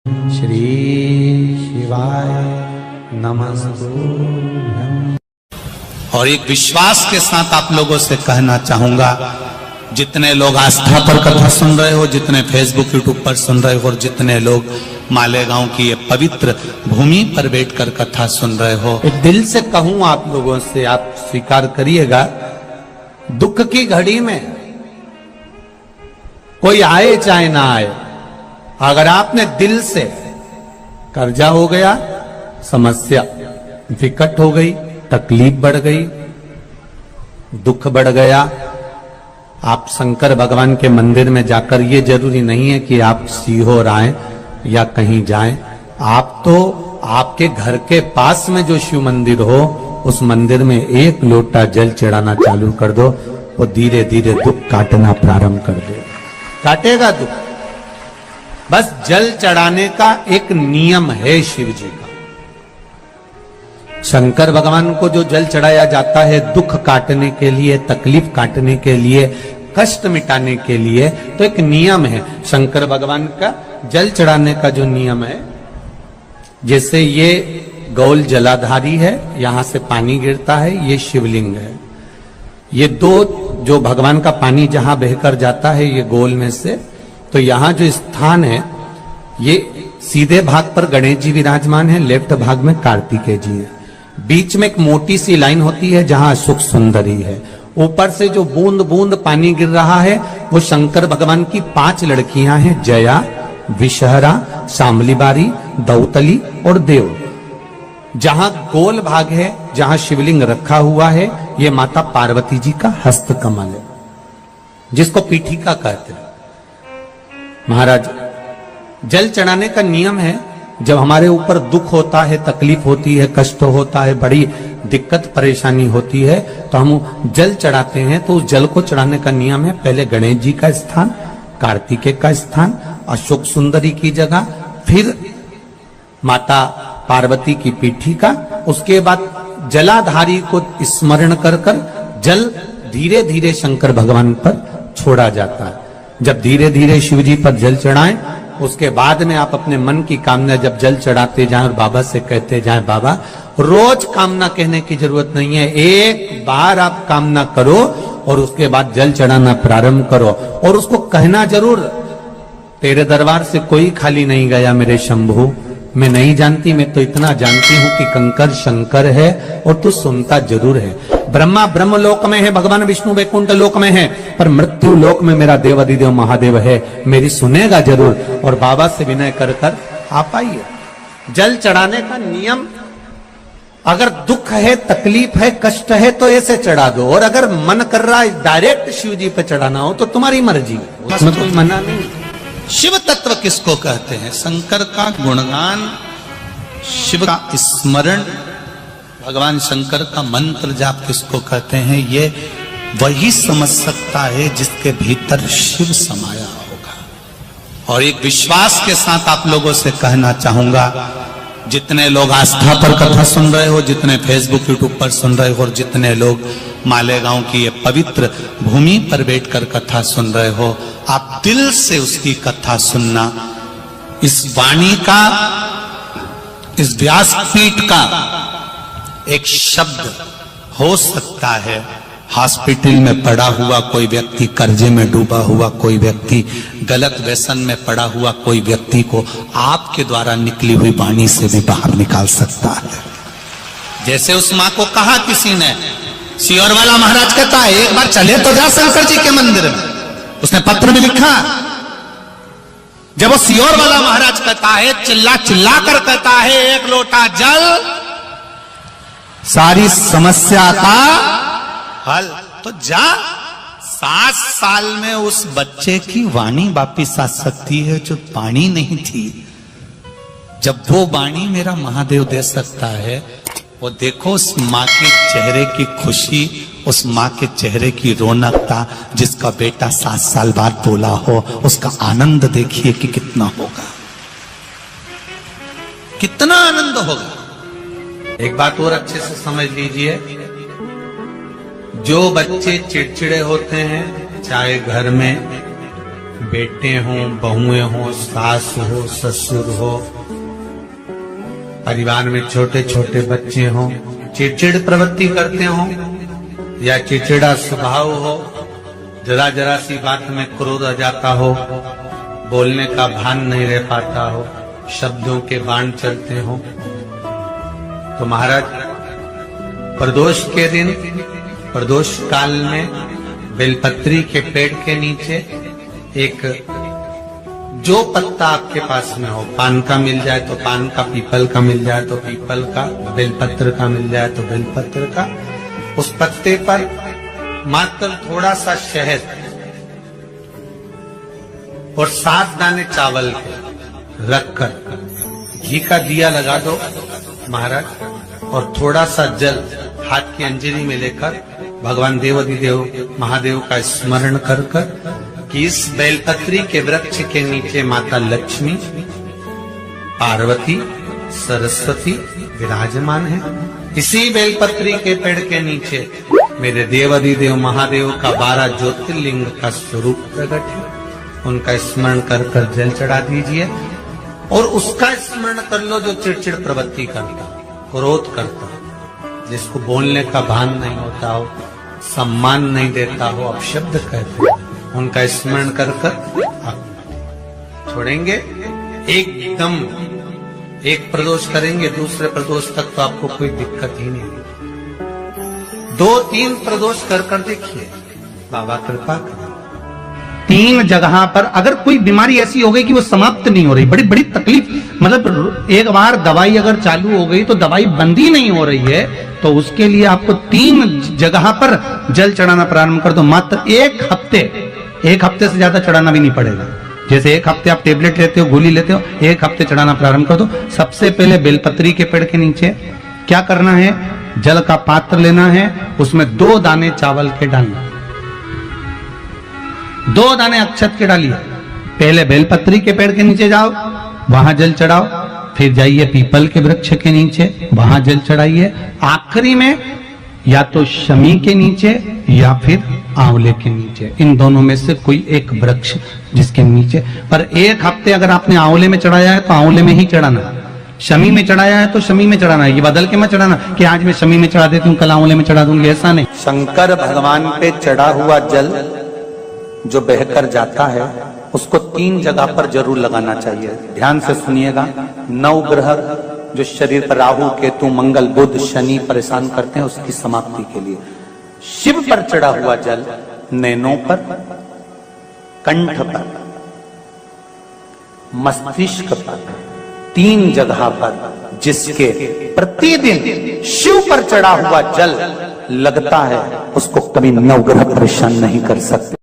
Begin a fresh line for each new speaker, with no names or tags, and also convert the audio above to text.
श्री शिवाय नमस्तुभ्यं।
और एक विश्वास के साथ आप लोगों से कहना चाहूंगा, जितने लोग आस्था पर कथा सुन रहे हो, जितने फेसबुक यूट्यूब पर सुन रहे हो, और जितने लोग मालेगांव की ये पवित्र भूमि पर बैठकर कथा सुन रहे हो, एक दिल से कहूं आप लोगों से, आप स्वीकार करिएगा, दुख की घड़ी में कोई आए चाहे ना आए, अगर आपने दिल से, कर्जा हो गया, समस्या विकट हो गई, तकलीफ बढ़ गई, दुख बढ़ गया, आप शंकर भगवान के मंदिर में जाकर, ये जरूरी नहीं है कि आप सीहोर आए या कहीं जाएं, आप तो आपके घर के पास में जो शिव मंदिर हो, उस मंदिर में एक लोटा जल चढ़ाना चालू कर दो, वो धीरे धीरे दुख काटना प्रारंभ कर दे, काटेगा दुख। बस जल चढ़ाने का एक नियम है शिव जी का। शंकर भगवान को जो जल चढ़ाया जाता है दुख काटने के लिए, तकलीफ काटने के लिए, कष्ट मिटाने के लिए, तो एक नियम है शंकर भगवान का जल चढ़ाने का जो नियम है। जैसे ये गौल जलाधारी है, यहां से पानी गिरता है, ये शिवलिंग है। ये दो जो भगवान का पानी जहां बहकर जाता है ये गोल में से, तो यहां जो स्थान है, ये सीधे भाग पर गणेश जी विराजमान है, लेफ्ट भाग में कार्तिकेय जी है, बीच में एक मोटी सी लाइन होती है जहां अशोक सुंदरी है, ऊपर से जो बूंद बूंद पानी गिर रहा है वो शंकर भगवान की 5 लड़कियां हैं, जया, विषहरा, शामलीबारी, दौतली और देव। जहां गोल भाग है, जहां शिवलिंग रखा हुआ है, ये माता पार्वती जी का हस्त कमल है, जिसको पीठिका कहते हैं। महाराज, जल चढ़ाने का नियम है, जब हमारे ऊपर दुख होता है, तकलीफ होती है, कष्ट होता है, बड़ी दिक्कत परेशानी होती है, तो हम जल चढ़ाते हैं। तो उस जल को चढ़ाने का नियम है, पहले गणेश जी का स्थान, कार्तिकेय का स्थान, अशोक सुंदरी की जगह, फिर माता पार्वती की पीठिका, उसके बाद जलाधारी को स्मरण कर कर जल धीरे धीरे शंकर भगवान पर छोड़ा जाता है। जब धीरे धीरे शिव जी पर जल चढ़ाएं, उसके बाद में आप अपने मन की कामना जब जल चढ़ाते जाएं और बाबा से कहते जाएं, बाबा रोज कामना कहने की जरूरत नहीं है, एक बार आप कामना करो और उसके बाद जल चढ़ाना प्रारंभ करो, और उसको कहना जरूर, तेरे दरबार से कोई खाली नहीं गया मेरे शंभू, मैं नहीं जानती, मैं तो इतना जानती हूं कि कंकर शंकर है और तू सुनता जरूर है। ब्रह्मा ब्रह्म लोक में है, भगवान विष्णु वैकुंठ लोक में है, पर मृत्यु लोक में मेरा देव अधिदेव महादेव है, मेरी सुनेगा जरूर। और बाबा से विनय कर कर आप आइए। जल चढ़ाने का नियम, अगर दुख है, तकलीफ है, कष्ट है, तो ऐसे चढ़ा दो, और अगर मन कर रहा है डायरेक्ट शिव जी पे चढ़ाना हो तो तुम्हारी मर्जी, उसमें कोई मना नहीं। शिव तत्व किसको कहते हैं? शंकर का गुणगान, शिव का स्मरण, भगवान शंकर का मंत्र जाप किसको कहते हैं? ये वही समझ सकता है जिसके भीतर शिव समाया होगा। और एक विश्वास के साथ आप लोगों से कहना चाहूंगा, जितने लोग आस्था पर कथा सुन रहे हो, जितने फेसबुक यूट्यूब पर सुन रहे हो, और जितने लोग मालेगांव की ये पवित्र भूमि पर बैठकर कथा सुन रहे हो, आप दिल से उसकी कथा सुनना। इस वाणी का, इस व्यासपीठ का एक शब्द हो सकता है, हॉस्पिटल में पड़ा हुआ कोई व्यक्ति, कर्जे में डूबा हुआ कोई व्यक्ति, गलत व्यसन में पड़ा हुआ कोई व्यक्ति को आपके द्वारा निकली हुई वाणी से भी बाहर निकाल सकता है। जैसे उस मां को कहा किसी ने, सीहोर वाला महाराज कहता है एक बार चले तो जा शंकर जी के मंदिर में, उसने पत्र भी लिखा। जब वो सीहोर वाला महाराज कहता है, चिल्ला चिल्ला कर कहता है, एक लोटा जल सारी समस्या का हल, तो जा। 7 साल में उस बच्चे की वाणी वापिस आ सकती है जो वाणी नहीं थी। जब वो वाणी मेरा महादेव दे सकता है, वो देखो उस माँ के चेहरे की खुशी, उस माँ के चेहरे की रौनकता, जिसका बेटा 7 साल बाद बोला हो, उसका आनंद देखिए कि कितना होगा, कितना आनंद होगा। एक बात और अच्छे से समझ लीजिए, जो बच्चे चिड़चिड़े होते हैं, चाहे घर में बेटे हों, बहुएं हों, सास हो, ससुर हो, परिवार में छोटे छोटे बच्चे हों, चिड़चिड़ प्रवृत्ति करते हों या चिड़चिड़ा स्वभाव हो, जरा जरा सी बात में क्रोध आ जाता हो, बोलने का भान नहीं रह पाता हो, शब्दों के बाण चलते हो, तो महाराज प्रदोष के दिन, प्रदोष काल में बेलपत्री के पेड़ के नीचे एक जो पत्ता आपके पास में हो, पान का मिल जाए तो पान का, पीपल का मिल जाए तो पीपल का, बेलपत्र का मिल जाए तो बेलपत्र का, उस पत्ते पर मात्र थोड़ा सा शहद और 7 दाने चावल के रखकर घी का दिया लगा दो महाराज, और थोड़ा सा जल हाथ की अंजलि में लेकर भगवान देवाधिदेव महादेव का स्मरण कर कर कि इस बेलपत्री के वृक्ष के नीचे माता लक्ष्मी, पार्वती, सरस्वती विराजमान है। इसी बेलपत्री के पेड़ के नीचे मेरे देवाधिदेव महादेव का 12 ज्योतिर्लिंग का स्वरूप प्रकट है। उनका स्मरण कर कर जल चढ़ा दीजिए और उसका स्मरण कर लो जो चिड़चिड़ प्रवृत्ति करता, क्रोध करता, जिसको बोलने का भान नहीं होता हो, सम्मान नहीं देता हो, अपशब्द कहते हो, उनका स्मरण कर कर आप छोड़ेंगे। एकदम एक प्रदोष करेंगे, दूसरे प्रदोष तक तो आपको कोई दिक्कत ही नहीं। 2-3 प्रदोष कर कर देखिए, बाबा कृपा करें।
3 जगह पर अगर कोई बीमारी ऐसी हो गई कि वो समाप्त नहीं हो रही, बड़ी बड़ी तकलीफ, मतलब एक बार दवाई अगर चालू हो गई तो दवाई बंद ही नहीं हो रही है, तो उसके लिए आपको 3 जगह पर जल चढ़ाना प्रारंभ कर दो। मात्र 1 हफ्ते से ज्यादा चढ़ाना भी नहीं पड़ेगा। जैसे 1 हफ्ते आप टेबलेट लेते हो, गोली लेते हो, 1 हफ्ते चढ़ाना प्रारंभ कर दो। सबसे पहले बेलपत्री के पेड़ के नीचे क्या करना है, जल का पात्र लेना है, उसमें 2 दाने चावल के डालना, 2 दाने अक्षत के डालिए। पहले बेलपत्री के पेड़ के नीचे जाओ, वहां जल चढ़ाओ, फिर जाइए पीपल के वृक्ष के नीचे, वहां जल चढ़ाइए। आखिरी में या तो शमी के नीचे या फिर आंवले के नीचे, इन दोनों में से कोई एक वृक्ष जिसके नीचे। पर 1 हफ्ते अगर आपने आंवले में चढ़ाया है तो आंवले में ही चढ़ाना, शमी में चढ़ाया है तो शमी में चढ़ाना है। ये बदल के मत चढ़ाना कि आज मैं शमी में चढ़ा देती हूँ, कल आंवले में चढ़ा दूंगी, ऐसा नहीं।
शंकर भगवान पे चढ़ा हुआ जल जो बहकर जाता है उसको 3 जगह पर जरूर लगाना चाहिए। ध्यान से सुनिएगा। 9 ग्रह जो शरीर पर राहु, केतु, मंगल, बुध, शनि परेशान करते हैं, उसकी समाप्ति के लिए शिव पर चढ़ा हुआ जल नैनों पर, कंठ पर, मस्तिष्क पर, 3 जगह पर जिसके प्रतिदिन शिव पर चढ़ा हुआ जल लगता है, उसको कभी 9 ग्रह परेशान नहीं कर सकते।